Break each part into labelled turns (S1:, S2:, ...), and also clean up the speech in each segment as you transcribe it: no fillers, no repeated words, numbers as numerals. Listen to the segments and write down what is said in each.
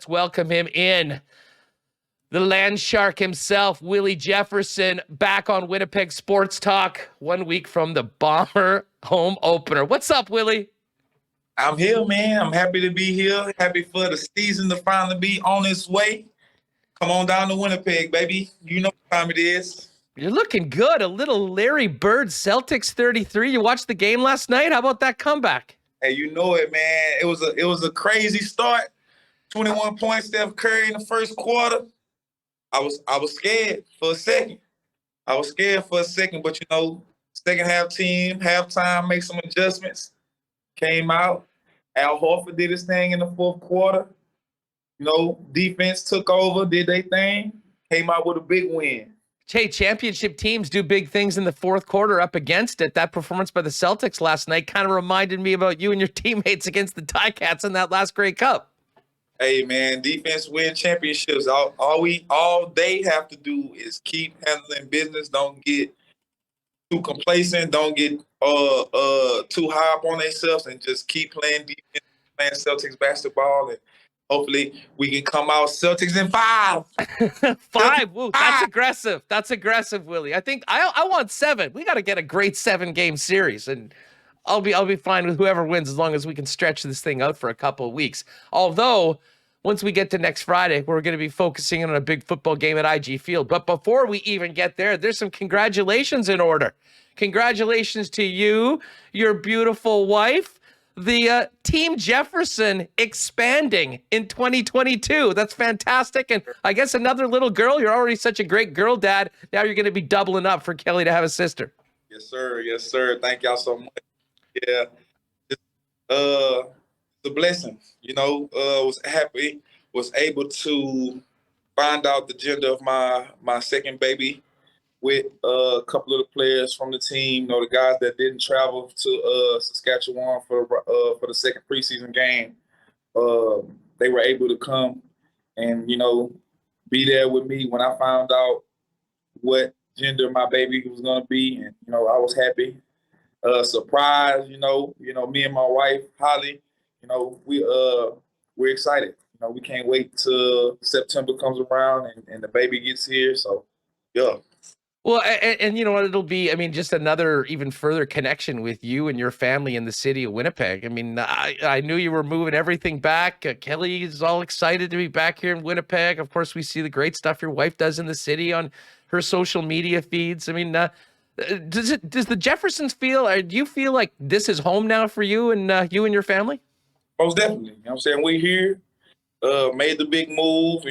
S1: Let's welcome him in. The land shark himself, Willie Jefferson, back on Winnipeg Sports Talk 1 week from the Bomber home opener. What's up, Willie?
S2: I'm here, man. I'm happy to be here. Happy for the season to finally be on its way. Come on down to Winnipeg, baby. You know what time it is.
S1: You're looking good. A little Larry Bird, Celtics 33. You watched the game last night? How about that comeback?
S2: Hey, you know it, man. It was a crazy start. 21 points, Steph Curry in the first quarter. I was scared for a second. But second half team, halftime, make some adjustments. Came out. Al Horford did his thing in the fourth quarter. Defense took over, did their thing, came out with a big win.
S1: Hey, championship teams do big things in the fourth quarter up against it. That performance by the Celtics last night kind of reminded me about you and your teammates against the Ticats in that last Grey Cup.
S2: Hey, man, defense win championships. All they have to do is keep handling business. Don't get too complacent. Don't get too high up on themselves, and just keep playing defense, playing Celtics basketball, and hopefully we can come out Celtics in 5.
S1: 5. Woo, that's aggressive. That's aggressive, Willie. I think I want 7. We got to get a great 7-game series, and I'll be fine with whoever wins as long as we can stretch this thing out for a couple of weeks. Although, once we get to next Friday, we're going to be focusing on a big football game at IG Field. But before we even get there, there's some congratulations in order. Congratulations to you, your beautiful wife, the Team Jefferson expanding in 2022. That's fantastic. And I guess another little girl. You're already such a great girl dad. Now you're going to be doubling up for Kelly to have a sister.
S2: Yes, sir. Yes, sir. Thank y'all so much. Yeah. It's a blessing. Was able to find out the gender of my second baby with a couple of the players from the team. The guys that didn't travel to Saskatchewan for the second preseason game. They were able to come and be there with me when I found out what gender my baby was gonna be, and I was happy. Surprised, me and my wife Holly, we're excited. We can't wait till September comes around and the baby gets here. So, yeah.
S1: Well, and you know what, it'll be, just another even further connection with you and your family in the city of Winnipeg. I knew you were moving everything back. Kelly is all excited to be back here in Winnipeg. Of course, we see the great stuff your wife does in the city on her social media feeds. Does the Jeffersons feel, or do you feel like this is home now for you and your family?
S2: Most definitely. You know what I'm saying? We're here, made the big move,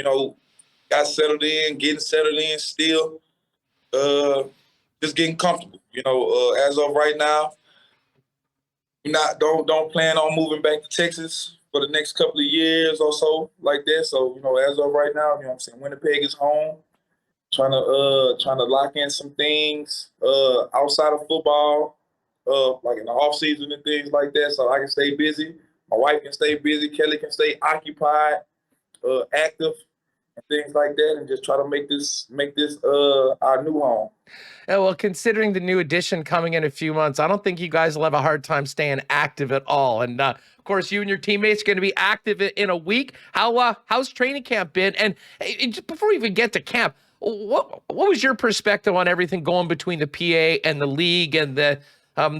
S2: got settled in, getting settled in still. Just getting comfortable. As of right now, don't plan on moving back to Texas for the next couple of years or so like that. So, as of right now, Winnipeg is home. Trying to lock in some things outside of football, like in the off season and things like that, so I can stay busy. My wife can stay busy. Kelly can stay occupied, active, and things like that, and just try to make this our new home.
S1: Yeah, well, considering the new addition coming in a few months, I don't think you guys will have a hard time staying active at all. And of course, you and your teammates are going to be active in a week. How's training camp been? And just before we even get to camp, what was your perspective on everything going between the PA and the league, and the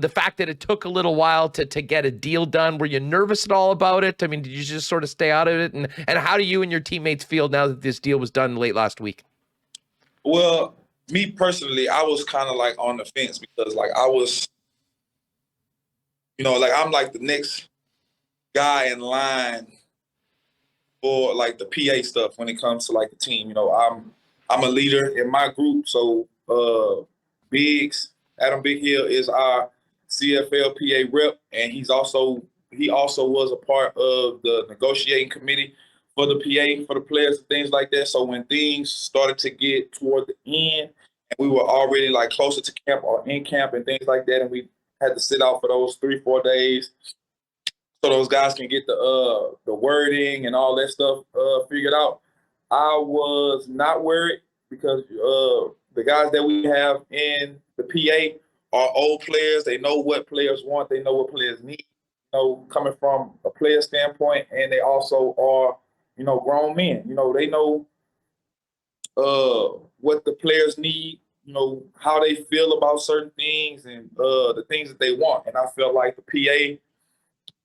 S1: fact that it took a little while to get a deal done? Were you nervous at all about it? Did you just sort of stay out of it? And how do you and your teammates feel now that this deal was done late last week?
S2: Well, me personally, I was kind of like on the fence because I was, I'm like the next guy in line for the PA stuff when it comes to the team. I'm a leader in my group, so Adam Big Hill is our CFL PA rep, and he also was a part of the negotiating committee for the PA for the players and things like that. So when things started to get toward the end, and we were already closer to camp or in camp and things like that, and we had to sit out for those 3-4 days so those guys can get the wording and all that stuff figured out. I was not worried because the guys that we have in the PA are old players. They know what players want. They know what players need. Coming from a player standpoint, and they also are grown men. They know what the players need, how they feel about certain things and the things that they want. And I felt like the PA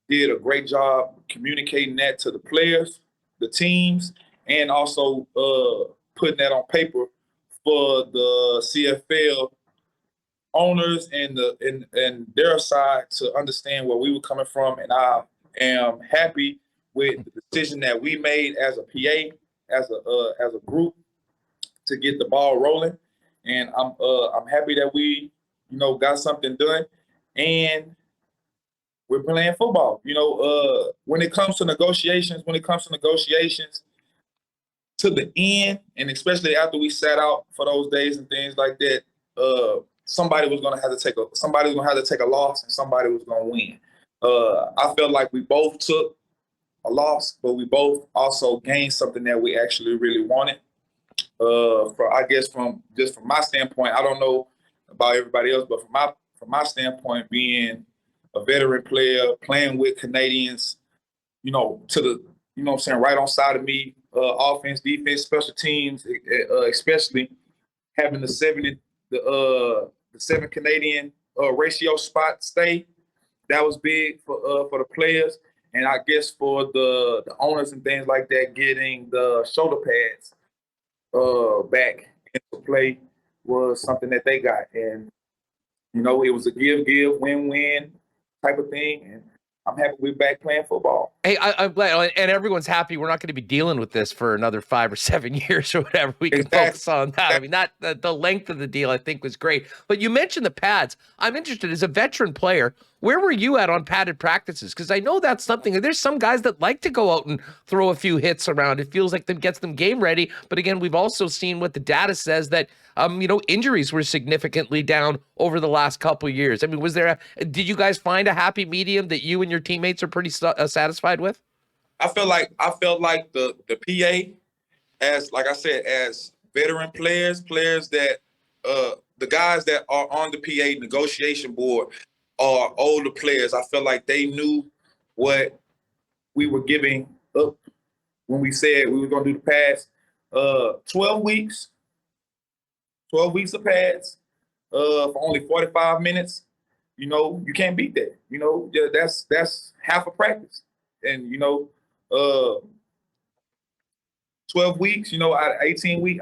S2: did a great job communicating that to the players, the teams, and also putting that on paper for the CFL owners and their side to understand where we were coming from. And I am happy with the decision that we made as a PA, as a group, to get the ball rolling. And I'm happy that we got something done, and we're playing football. When it comes to negotiations, to the end, and especially after we sat out for those days and things like that, somebody was gonna have to take a loss, and somebody was gonna win. I felt like we both took a loss, but we both also gained something that we actually really wanted. From my standpoint, I don't know about everybody else, but from my standpoint, being a veteran player, playing with Canadians, to the, right on side of me, offense, defense, special teams, especially having the seven Canadian ratio spot stay. That was big for the players, and I guess for the owners and things like that, getting the shoulder pads back into play was something that they got. And it was a give, win-win type of thing. And I'm happy we're back playing football.
S1: Hey, I'm glad, and everyone's happy. We're not going to be dealing with this for another 5 or 7 years or whatever. We can focus on that. I mean, the length of the deal, I think, was great. But you mentioned the pads. I'm interested, as a veteran player, where were you at on padded practices? Because I know that's something. There's some guys that like to go out and throw a few hits around. It feels like that gets them game ready. But again, we've also seen what the data says, that injuries were significantly down over the last couple of years. I mean, did you guys find a happy medium that you and your teammates are pretty satisfied with?
S2: I felt like the PA, as like I said, as veteran players that the guys that are on the PA negotiation board are older players. I felt like they knew what we were giving up when we said we were going to do the pads. 12 weeks of pads for only 45 minutes. You can't beat that. That's half a practice. And 12 weeks, out of 18 weeks,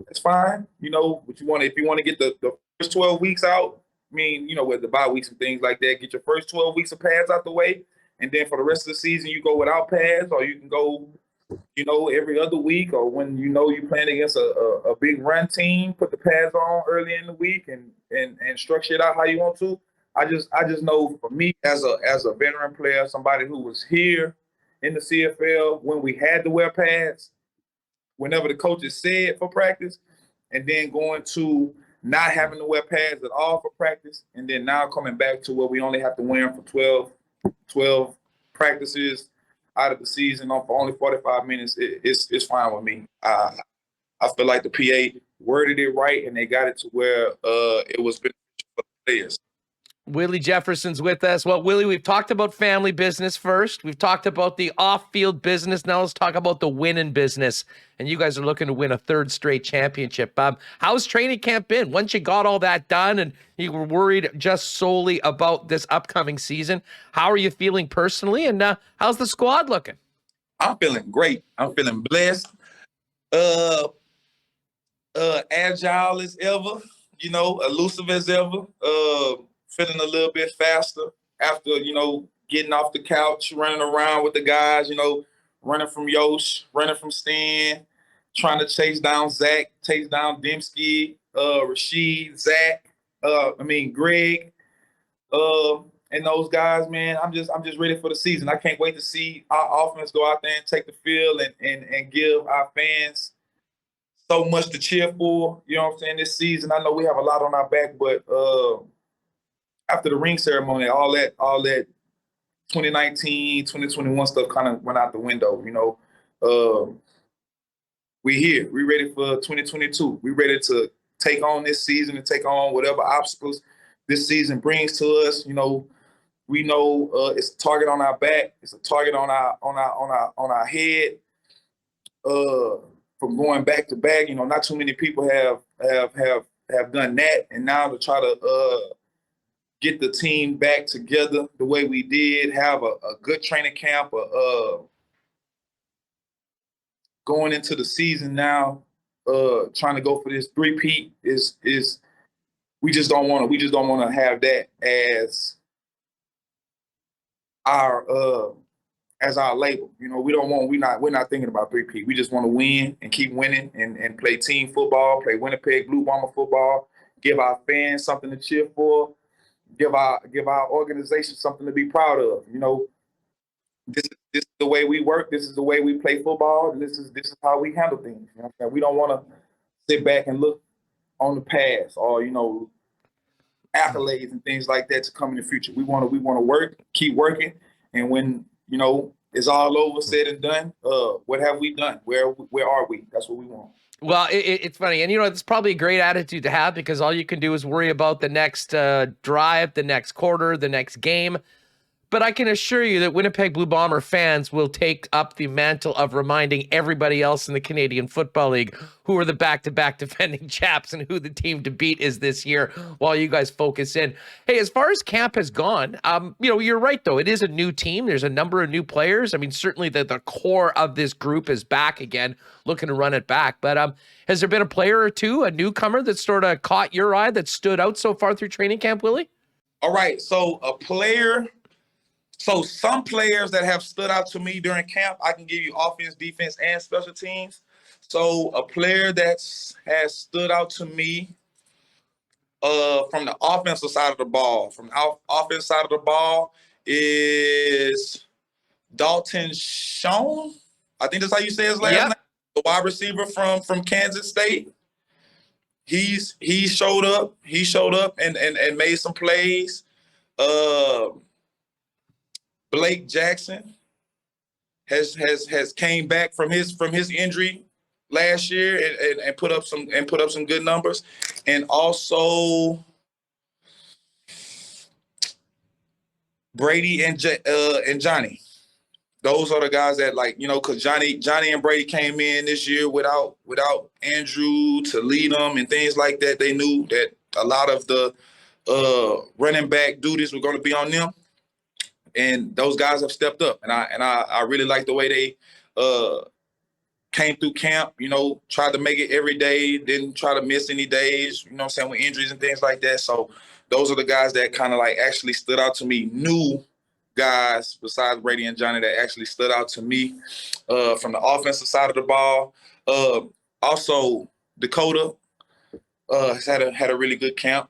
S2: it's fine. What you want, if you want to get the first 12 weeks out, I mean, with the bye weeks and things like that, get your first 12 weeks of pads out the way. And then for the rest of the season, you go without pads, or you can go, every other week, or when you're playing against a big run team, put the pads on early in the week and structure it out how you want to. I just know, for me as a veteran player, somebody who was here in the CFL when we had to wear pads, whenever the coaches said for practice, and then going to not having to wear pads at all for practice, and then now coming back to where we only have to wear them for 12 practices out of the season for only 45 minutes, it's fine with me. I feel like the PA worded it right, and they got it to where it was beneficial for the players.
S1: Willie Jefferson's with us. Well, Willie, we've talked about family business first. We've talked about the off-field business. Now let's talk about the winning business. And you guys are looking to win a 3rd straight championship. How's training camp been? Once you got all that done and you were worried just solely about this upcoming season, how are you feeling personally? And how's the squad looking?
S2: I'm feeling great. I'm feeling blessed. Agile as ever. Elusive as ever. Feeling a little bit faster after, getting off the couch, running around with the guys, running from Yosh, running from Stan, trying to chase down Zach, chase down Dembski, Rashid, Zach, Greg, and those guys, man. I'm just ready for the season. I can't wait to see our offense go out there and take the field and give our fans so much to cheer for, this season. I know we have a lot on our back, but after the ring ceremony, all that 2019, 2021 stuff kind of went out the window. We here. We ready for 2022. We ready to take on this season and take on whatever obstacles this season brings to us. We know it's a target on our back. It's a target on our head. From going back to back, not too many people have done that. And now to try to get the team back together the way we did, have a good training camp, going into the season now, trying to go for this three-peat is we just don't want to have that as our label. We're not thinking about three-peat. We just want to win and keep winning and play team football, play Winnipeg Blue Bomber football, give our fans something to cheer for, give our organization something to be proud of. This is the way we work. This is the way we play football, and this is how we handle things. We don't want to sit back and look on the past or accolades and things like that to come in the future. We want to work, keep working, and when it's all over, said and done, what have we done? Where are we? That's what we want.
S1: Well, it's funny, and it's probably a great attitude to have, because all you can do is worry about the next drive, the next quarter, the next game. But I can assure you that Winnipeg Blue Bomber fans will take up the mantle of reminding everybody else in the Canadian Football League who are the back-to-back defending champs and who the team to beat is this year while you guys focus in. Hey, as far as camp has gone, you're right, though. It is a new team. There's a number of new players. I mean, certainly the core of this group is back again, looking to run it back. But has there been a player or two, a newcomer that sort of caught your eye, that stood out so far through training camp, Willie?
S2: All right, so some players that have stood out to me during camp, I can give you offense, defense, and special teams. So a player that has stood out to me from the offensive side of the ball, is Dalton Schoen. I think that's how you say his last name. The wide receiver from Kansas State. He showed up. He showed up and made some plays. Blake Jackson has came back from his injury last year and put up some good numbers. And also Brady and Johnny. Those are the guys that, because Johnny and Brady came in this year without Andrew to lead them and things like that. They knew that a lot of the running back duties were going to be on them. And those guys have stepped up, and I really like the way they came through camp. Tried to make it every day, didn't try to miss any days. With injuries and things like that. So those are the guys that kind of actually stood out to me. New guys besides Brady and Johnny that actually stood out to me from the offensive side of the ball. Also, Dakota has had a really good camp.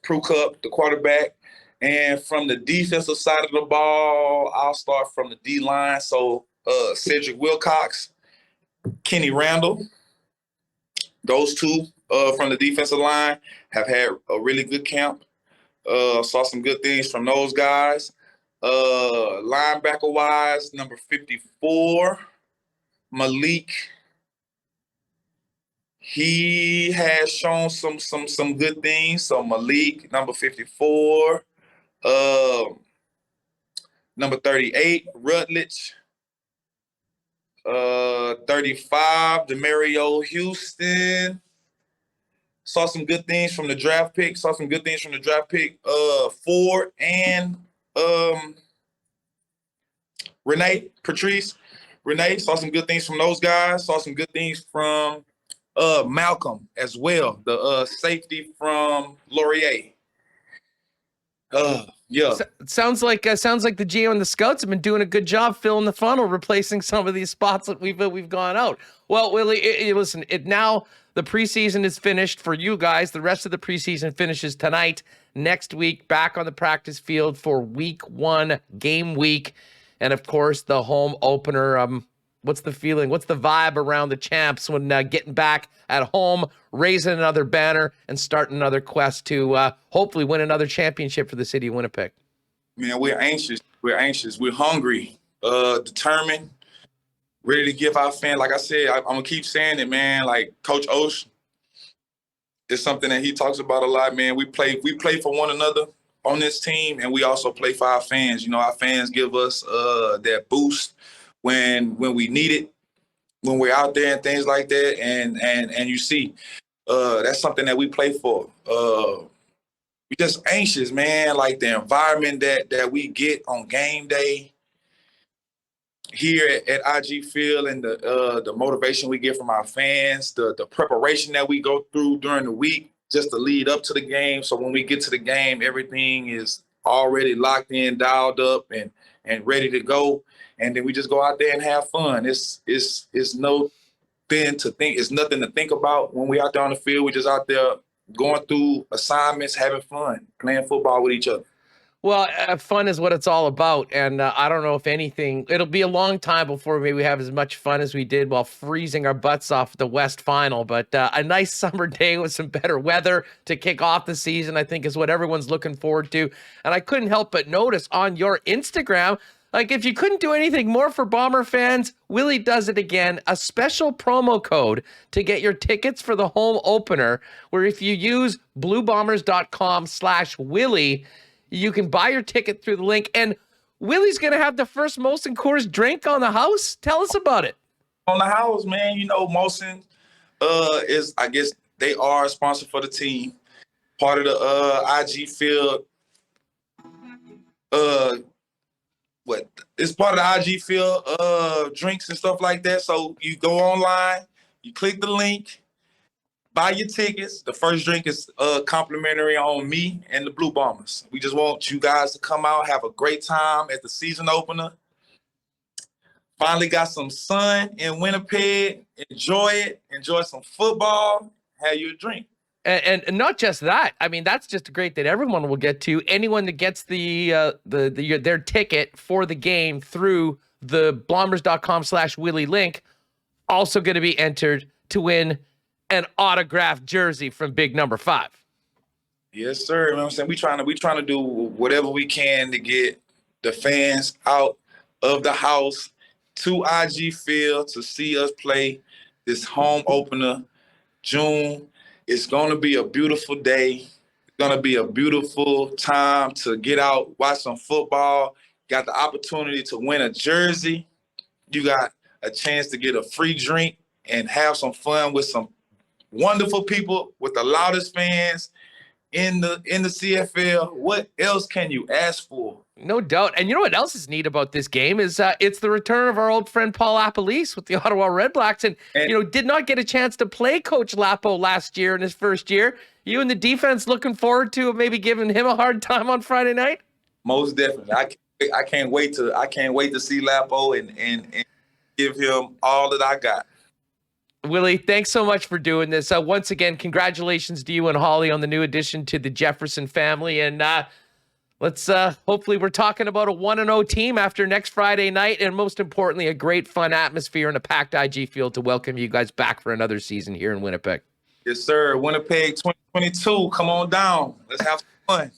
S2: Prue Cup, the quarterback. And from the defensive side of the ball, I'll start from the D-line. So Cedric Wilcox, Kenny Randall, those two from the defensive line have had a really good camp. Saw some good things from those guys. Linebacker-wise, number 54, Malik. He has shown some good things. So Malik, number 54. Number 38, Rutledge. 35, Demario Houston. Saw some good things from the draft pick. 4 and Patrice. Renee, saw some good things from those guys. Saw some good things from Malcolm as well, the safety from Laurier. Yeah.
S1: Sounds like the GM and the scouts have been doing a good job filling the funnel, replacing some of these spots that we've gone out. Well, Willie, listen, now the preseason is finished for you guys. The rest of the preseason finishes tonight. Next week, back on the practice field for week 1, game week. And of course, the home opener. What's the feeling? What's the vibe around the champs when getting back at home, raising another banner, and starting another quest to hopefully win another championship for the city of Winnipeg?
S2: Man, we're anxious. We're hungry, determined, ready to give our fans. Like I said, I'm going to keep saying it, man. Like Coach Osh, it's something that he talks about a lot, man. We play for one another. on this team, and we also play for our fans. You know, our fans give us that boost when we need it, when we're out there and things like that. And you see, that's something that we play for. We just anxious, man. Like the environment that we get on game day here at IG Field, and the motivation we get from our fans, the preparation that we go through during the week just to lead up to the game. So when we get to the game, everything is already locked in, dialed up, and ready to go. And then we just go out there and have fun. It's no thing to think. It's nothing to think about when we out there on the field. We just out there going through assignments, having fun, playing football with each other.
S1: Well, fun is what it's all about. And I don't know if anything, it'll be a long time before maybe we have as much fun as we did while freezing our butts off at the West Final. But a nice summer day with some better weather to kick off the season, I think, is what everyone's looking forward to. And I couldn't help but notice on your Instagram, like, if you couldn't do anything more for Bomber fans, Willie does it again. A special promo code to get your tickets for the home opener, where if you use bluebombers.com/Willie, you can buy your ticket through the link. And Willie's going to have the first Molson Coors drink on the house. Tell us about it.
S2: On the house, man, you know, Molson is, I guess, they are a sponsor for the team. Part of the IG Field, it's part of the IG Field drinks and stuff like that. So you go online, you click the link, buy your tickets. The first drink is complimentary on me and the Blue Bombers. We just want you guys to come out, have a great time at the season opener. Finally got some sun in Winnipeg. Enjoy it. Enjoy some football. Have your drink.
S1: And not just that. I mean, that's just great that everyone will get to. Anyone that gets their ticket for the game through the bombers.com/Willie link also going to be entered to win an autographed jersey from Big Number 5.
S2: Yes, sir. You know what I'm saying? We trying to do whatever we can to get the fans out of the house to IG Field to see us play this home opener, June. It's going to be a beautiful day. It's going to be a beautiful time to get out, watch some football. Got the opportunity to win a jersey. You got a chance to get a free drink and have some fun with some wonderful people, with the loudest fans in the CFL. What else can you ask for?
S1: No doubt. And you know what else is neat about this game is it's the return of our old friend Paul Lapalisse with the Ottawa Redblacks, and you know, did not get a chance to play Coach Lapo last year in his first year. You and the defense looking forward to maybe giving him a hard time on Friday night?
S2: Most definitely. I can't wait to see Lapo and give him all that I got.
S1: Willie, thanks so much for doing this. Once again, congratulations to you and Holly on the new addition to the Jefferson family. And let's hopefully we're talking about a 1-0 team after next Friday night, and most importantly, a great fun atmosphere and a packed IG Field to welcome you guys back for another season here in Winnipeg.
S2: Yes, sir. Winnipeg 2022. Come on down. Let's have some fun.